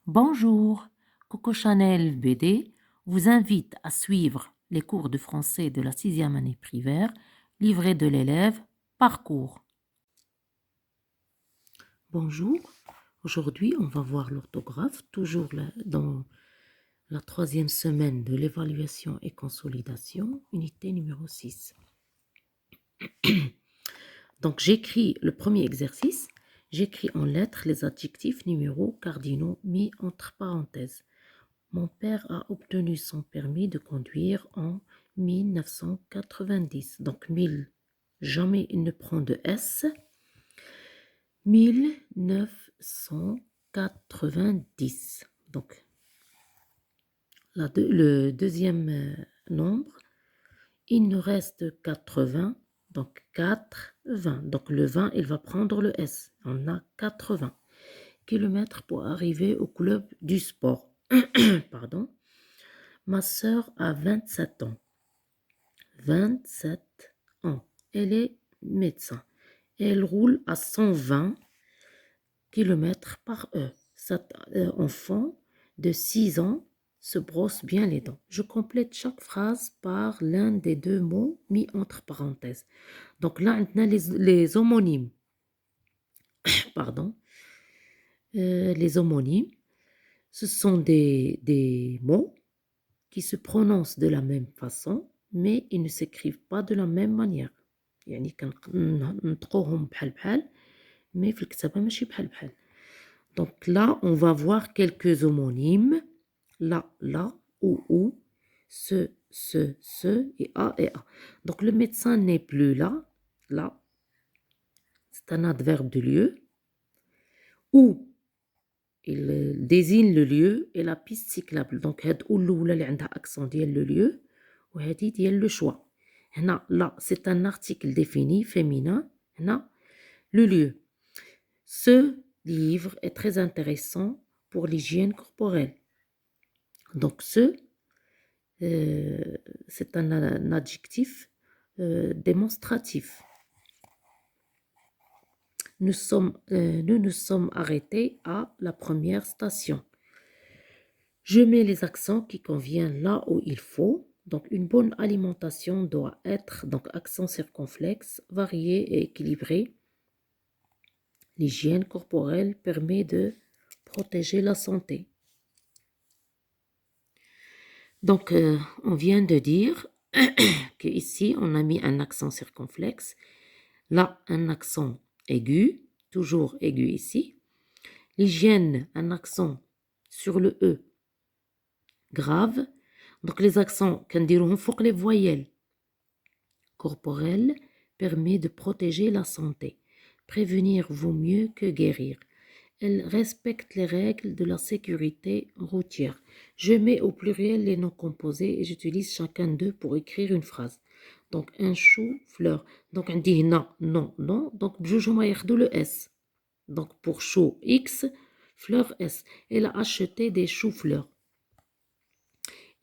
Bonjour, Coco Chanel BD vous invite à suivre les cours de français de la sixième année primaire, livré de l'élève Parcours. Bonjour, aujourd'hui on va voir l'orthographe, toujours dans la troisième semaine de l'évaluation et consolidation, unité numéro 6. Donc j'écris le premier exercice, j'écris en lettres les adjectifs numéros cardinaux mis entre parenthèses. Mon père a obtenu son permis de conduire en 1990. Donc 1000, jamais il ne prend de S. 1990. Donc le deuxième nombre, il nous reste 80. Donc 4,20. Donc le 20, il va prendre le S. On a 80 kilomètres pour arriver au club du sport. Pardon. Ma sœur a 27 ans. 27 ans. Elle est médecin. Elle roule à 120 km par heure. Cet enfant de 6 ans se brosse bien les dents. Je complète chaque phrase par l'un des deux mots mis entre parenthèses. Donc là, on a les homonymes. Pardon. Les homonymes, ce sont des mots qui se prononcent de la même façon, mais ils ne s'écrivent pas de la même manière. يعني كنطقوهم بحال بحال mais في الكتابة ماشي بحال بحال. Donc là, on va voir quelques homonymes. Là, ou, ce et a. Donc le médecin n'est plus là. Là, c'est un adverbe de lieu. Où il désigne le lieu et la piste cyclable. Donc هاد ou الأولى اللي عندها accent ديال le lieu وهذه ديال le choix. هنا là, c'est un article défini féminin. هنا le lieu. Ce livre est très intéressant pour l'hygiène corporelle. Donc c'est un adjectif démonstratif. Nous nous sommes arrêtés à la première station. Je mets les accents qui conviennent là où il faut. Donc, une bonne alimentation doit être, donc, accent circonflexe, varié et équilibré. L'hygiène corporelle permet de protéger la santé. Donc, on vient de dire qu'ici, on a mis un accent circonflexe. Là, un accent aigu, toujours aigu ici. L'hygiène, un accent sur le E, grave. Donc les accents كنديروهم فوق les voyelles. Corporel permet de protéger la santé. Prévenir vaut mieux que guérir. Elle respecte les règles de la sécurité routière. Je mets au pluriel les noms composés et j'utilise chacun d'eux pour écrire une phrase. Donc un chou-fleur. Donc on dit non, non, non. Donc بجوجهم ياخدوا le S. Donc pour chou X, fleur S. Elle a acheté des choux-fleurs.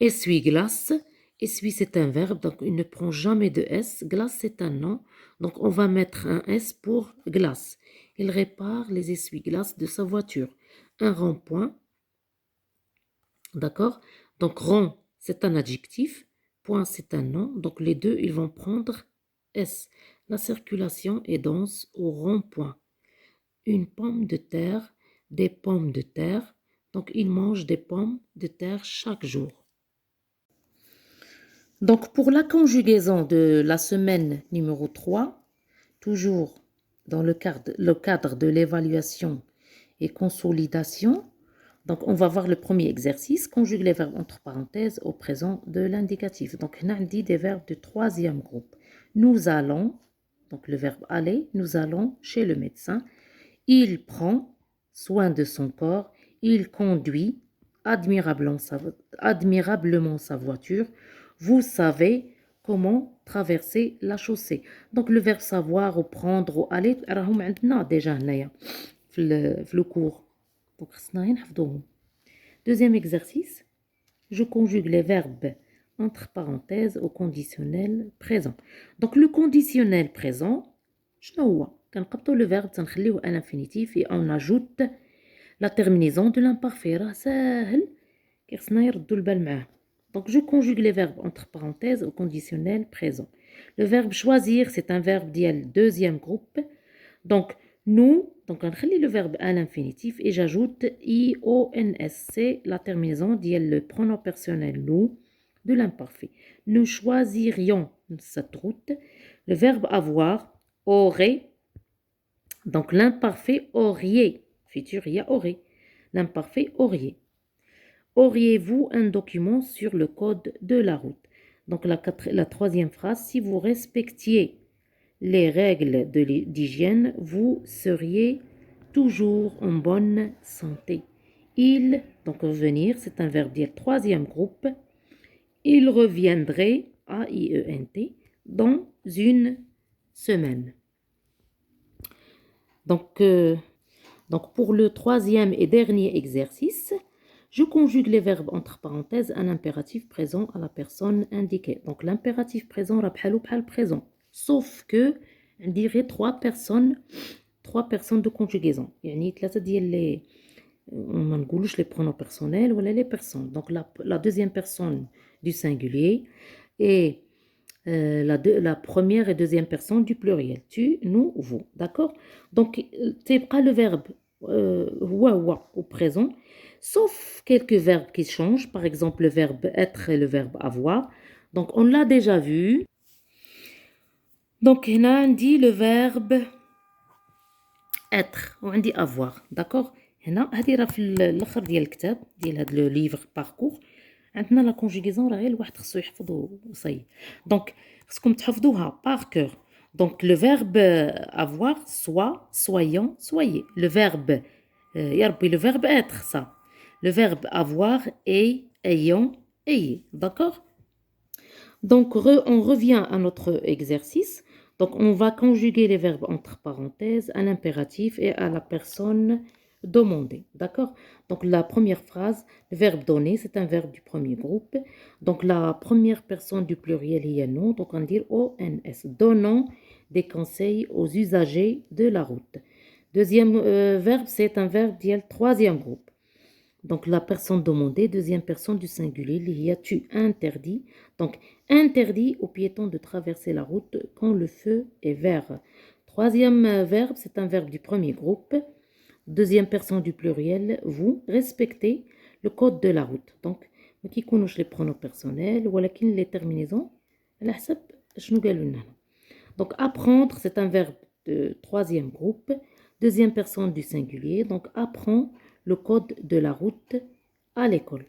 Essuie-glace. Essuie, c'est un verbe, donc il ne prend jamais de S. Glace, c'est un nom, donc on va mettre un S pour glace. Il répare les essuie-glaces de sa voiture. Un rond-point, d'accord? Donc rond, c'est un adjectif. Point, c'est un nom, donc les deux, ils vont prendre S. La circulation est dense au rond-point. Une pomme de terre, des pommes de terre. Donc il mange des pommes de terre chaque jour. Donc, pour la conjugaison de la semaine numéro 3, toujours dans le cadre de l'évaluation et consolidation, donc on va voir le premier exercice, conjugue les verbes entre parenthèses au présent de l'indicatif. Donc, on a dit des verbes de troisième groupe. Nous allons, donc le verbe aller, nous allons chez le médecin. Il prend soin de son corps. Il conduit admirablement sa voiture. Vous savez comment traverser la chaussée. Donc le verbe savoir ou prendre ou aller راهم عندنا déjà هنايا في le cours. Donc خصنا غير نحفظوهم. Deuxième exercice, je conjugue les verbes entre parenthèses au conditionnel présent. Donc le conditionnel présent, شنو هو؟ كنقبطوا le verbe تنخليوه à l'infinitif et on ajoute La terminaison de l'imparfait راه ساهل كي خصنا يردوا البال معاه. Donc je conjugue les verbes entre parenthèses au conditionnel présent. Le verbe choisir, c'est un verbe ديال deuxième groupe. Donc nous, donc نخلي le verbe à l'infinitif et j'ajoute IONS, c'est la terminaison ديال le pronom personnel nous de l'imparfait. Nous choisirions cette route. Le verbe avoir, aurait, donc l'imparfait auriez, futur il y a aurait, l'imparfait auriez. Auriez-vous un document sur le code de la route? Donc la troisième phrase, si vous respectiez les règles d'hygiène, vous seriez toujours en bonne santé. Il, donc revenir, c'est un verbe dire troisième groupe. Il reviendrait, A-I-E-N-T, dans une semaine. Donc pour le troisième et dernier exercice, je conjugue les verbes entre parenthèses un impératif présent à la personne indiquée. Donc l'impératif présent بحالو بحال présent, sauf que on dirait trois personnes de conjugaison. يعني ثلاثة ديال les ما نقولوش les pronoms personnels ولا les personnes. Donc la deuxième personne du singulier et la première et deuxième personne du pluriel. Tu, nous, vous. D'accord? Donc, تبقى le verbe هو au présent, sauf quelques verbes qui changent. Par exemple, le verbe être et le verbe avoir. Donc, on l'a déjà vu. Donc, هنا عندي le verbe être وعندي avoir. D'accord? هنا هذه راه في الاخر ديال الكتاب ديال هذا لو ليفر باركور عندنا لا كونجيغيزون راه غير الواحد خصو يحفظ وصاي. دونك خصكم تحفظوها بار كور. دونك لو فيرب avoir soit, soyons, soyez. Le verbe يا ربي le verbe être ça. Le verbe avoir est, ayons, ayez. D'accord? Donc on revient à notre exercice. Donc on va conjuguer les verbes entre parenthèses à l'impératif et à la personne demandée. D'accord? Donc la première phrase, le verbe donner, c'est un verbe du premier groupe. Donc la première personne du pluriel est nous, donc on dit ONS. Donnons des conseils aux usagers de la route. Deuxième verbe, c'est un verbe du troisième groupe. Donc la personne demandée, deuxième personne du singulier, il y a tu interdit. Donc interdit aux piétons de traverser la route quand le feu est vert. Troisième verbe, c'est un verbe du premier groupe. Deuxième personne du pluriel, vous respectez le code de la route. Donc qui connaissent les pronoms personnels ou les terminaisons. Donc apprendre, c'est un verbe de troisième groupe. Deuxième personne du singulier, donc apprend le code de la route à l'école.